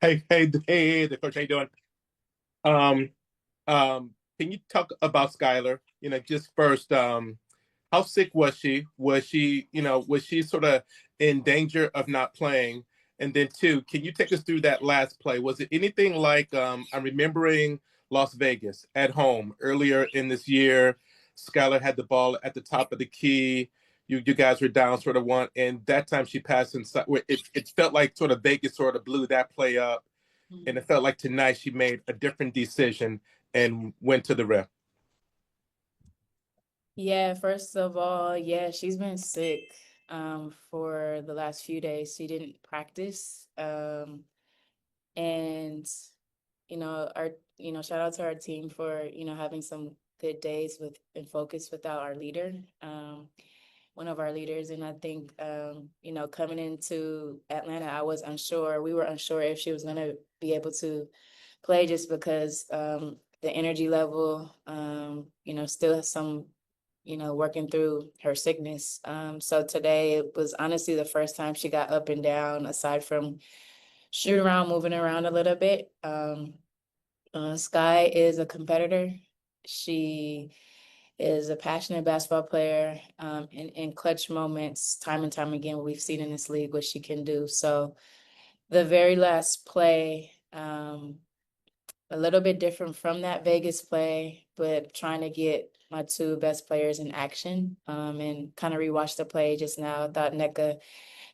Hey, the coach, how you doing? Um, can you talk about Skylar? Just first, how sick was she? Was she sort of in danger of not playing? And then two, can you take us through that last play? Was it anything like I'm remembering Las Vegas at home earlier in this year? Skylar had the ball at the top of the key. You guys were down sort of one, and that time she passed inside. It felt like sort of Vegas sort of blew that play up, and it felt like tonight she made a different decision and went to the rim. Yeah, first of all, yeah, she's been sick for the last few days. She didn't practice. And our shout out to our team for, having some good days with and focus without our leader. One of our leaders. And I think coming into Atlanta, I was unsure. We were unsure if she was gonna be able to play just because the energy level, still has some working through her sickness. So today it was honestly the first time she got up and down, aside from shoot around, moving around a little bit. Sky is a competitor. She is a passionate basketball player. In clutch moments, time and time again, we've seen in this league what she can do. So the very last play, a little bit different from that Vegas play, but trying to get my two best players in action, and kind of rewatch the play just now. I thought NECA,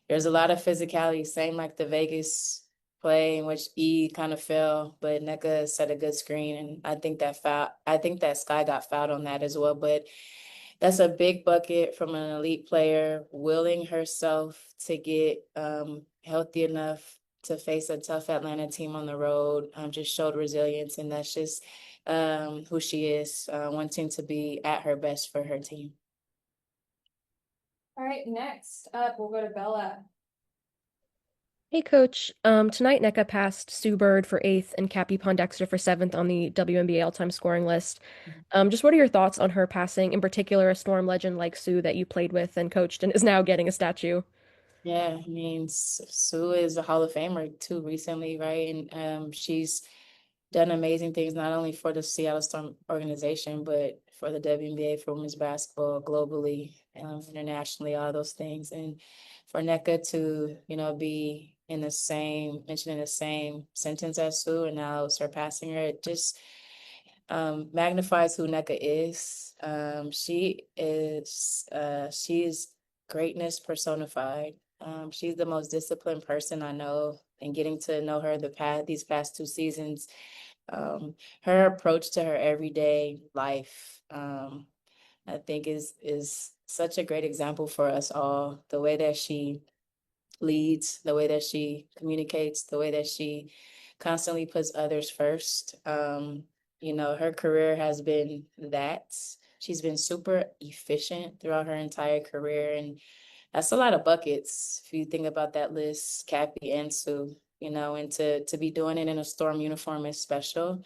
there's a lot of physicality, same like the Vegas play in which E kind of fell, but NECA set a good screen, and I think that Sky got fouled on that as well. But that's a big bucket from an elite player, willing herself to get healthy enough to face a tough Atlanta team on the road. Just showed resilience, and that's just who she is, wanting to be at her best for her team. All right, next up, we'll go to Bella. Hey coach, tonight NECA passed Sue Bird for eighth and Cappie Pondexter for seventh on the WNBA all-time scoring list. Just what are your thoughts on her passing, in particular a Storm legend like Sue that you played with and coached and is now getting a statue? Yeah, I mean, Sue is a Hall of Famer too recently, right? And she's done amazing things not only for the Seattle Storm organization, but for the WNBA, for women's basketball globally, internationally, all those things. And for NECA to, be mentioned in the same sentence as Sue and now surpassing her, it just magnifies who NECA is. She's greatness personified. She's the most disciplined person I know, and getting to know her these past 2 seasons, her approach to her everyday life, I think is such a great example for us all. The way that she leads, the way that she communicates, the way that she constantly puts others first. Her career has been that. She's been super efficient throughout her entire career, and that's a lot of buckets if you think about that list, Cappy and Sue. And to be doing it in a Storm uniform is special.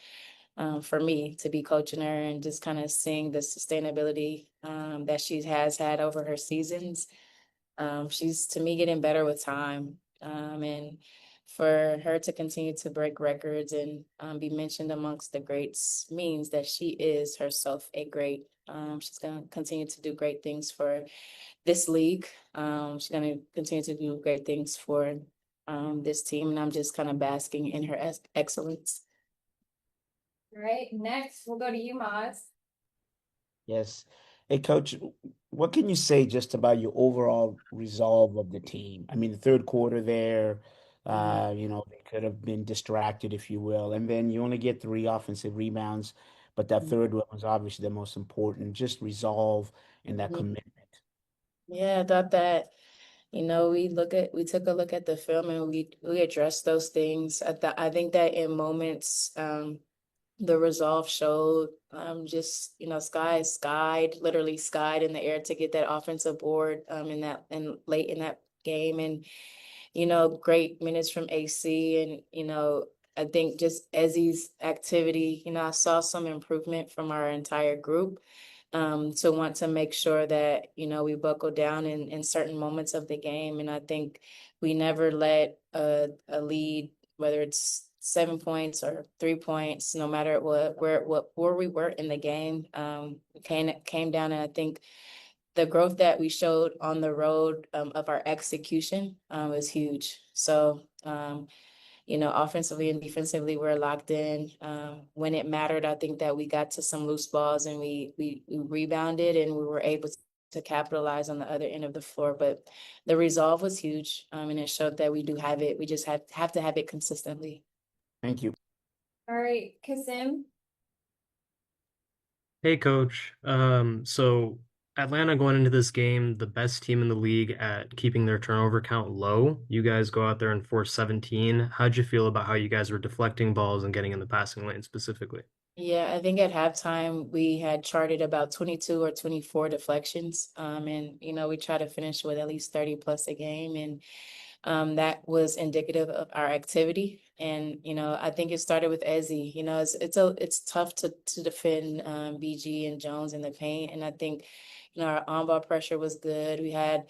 For me to be coaching her and just kind of seeing the sustainability that she has had over her seasons. She's, to me, getting better with time. And for her to continue to break records and be mentioned amongst the greats means that she is herself a great. She's going to continue to do great things for this league. She's going to continue to do great things for this team. And I'm just kind of basking in her excellence. All right, next, we'll go to you, Maz. Yes. Hey, Coach, what can you say just about your overall resolve of the team? I mean, the third quarter there, they could have been distracted, if you will, and then you only get three offensive rebounds, but that third one was obviously the most important. Just resolve and that commitment. Yeah, I thought that, we took a look at the film and we addressed those things. I think that in moments, the resolve showed, just, literally skied in the air to get that offensive board, and late in that game. And, great minutes from AC. And, I think just Ezzy's activity, I saw some improvement from our entire group, to want to make sure that, we buckle down in certain moments of the game. And I think we never let a lead whether it's 7 points or 3 points, no matter where we were in the game, came down. And I think the growth that we showed on the road of our execution was huge. So, offensively and defensively, we're locked in. When it mattered, I think that we got to some loose balls and we rebounded and we were able to capitalize on the other end of the floor. But the resolve was huge, and it showed that we do have it. We just have to have it consistently. Thank you. All right, Kasim. Hey, coach. So Atlanta going into this game, the best team in the league at keeping their turnover count low. You guys go out there and force 17. How'd you feel about how you guys were deflecting balls and getting in the passing lane specifically? Yeah, I think at halftime we had charted about 22 or 24 deflections. And we try to finish with at least 30 plus a game. And that was indicative of our activity. And I think it started with Ezzy. It's tough to defend BG and Jones in the paint. And I think our on-ball pressure was good. We had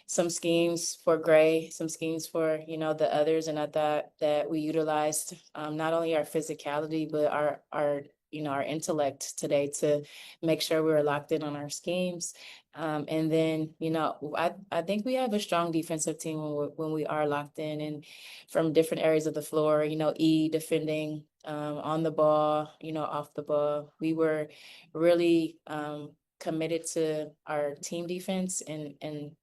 some schemes for Gray, some schemes for the others, and I thought that we utilized not only our physicality but our intellect today to make sure we were locked in on our schemes. And then I think we have a strong defensive team when we are locked in, and from different areas of the floor. E defending on the ball, off the ball. We were really committed to our team defense, and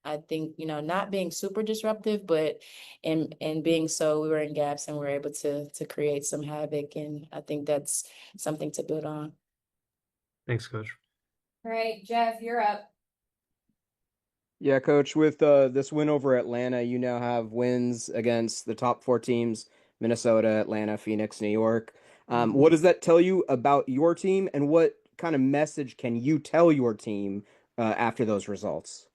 I think not being super disruptive, but in being so, we were in gaps and we were able to create some havoc, and I think that's something to build on. Thanks, coach. All right, Jeff, you're up. Yeah, coach, with this win over Atlanta, you now have wins against the top 4 teams: Minnesota, Atlanta, Phoenix, New York. What does that tell you about your team, and what kind of message can you tell your team after those results?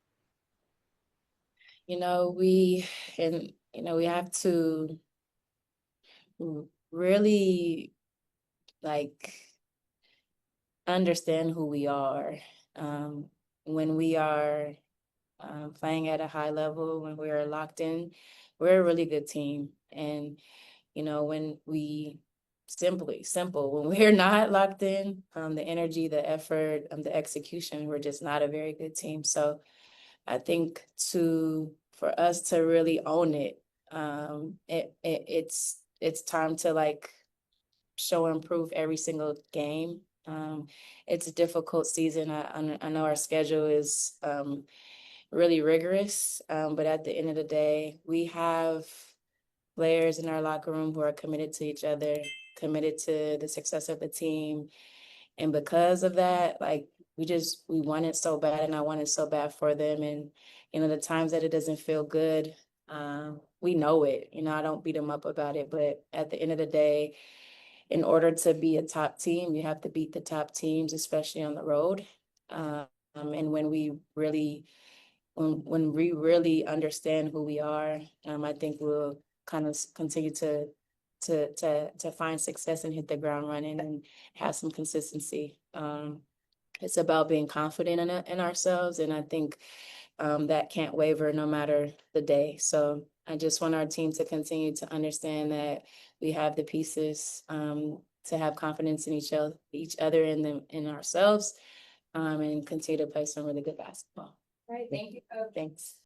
We have to really understand who we are when we are playing at a high level. When we are locked in, we're a really good team. And when we when we're not locked in, the energy, the effort, the execution, we're just not a very good team. So I think for us to really own it, it's time to show and prove every single game. It's a difficult season. I know our schedule is really rigorous, but at the end of the day, we have players in our locker room who are committed to each other, committed to the success of the team. And because of that, we want it so bad, and I want it so bad for them. And, the times that it doesn't feel good, we know it. I don't beat them up about it, but at the end of the day, in order to be a top team, you have to beat the top teams, especially on the road. And when we really understand who we are, I think we'll kind of continue to find success and hit the ground running and have some consistency. It's about being confident in ourselves, and I think that can't waver no matter the day. So I just want our team to continue to understand that we have the pieces to have confidence in each other and in ourselves, and continue to play some really good basketball. All right, thank you, coach. Thanks.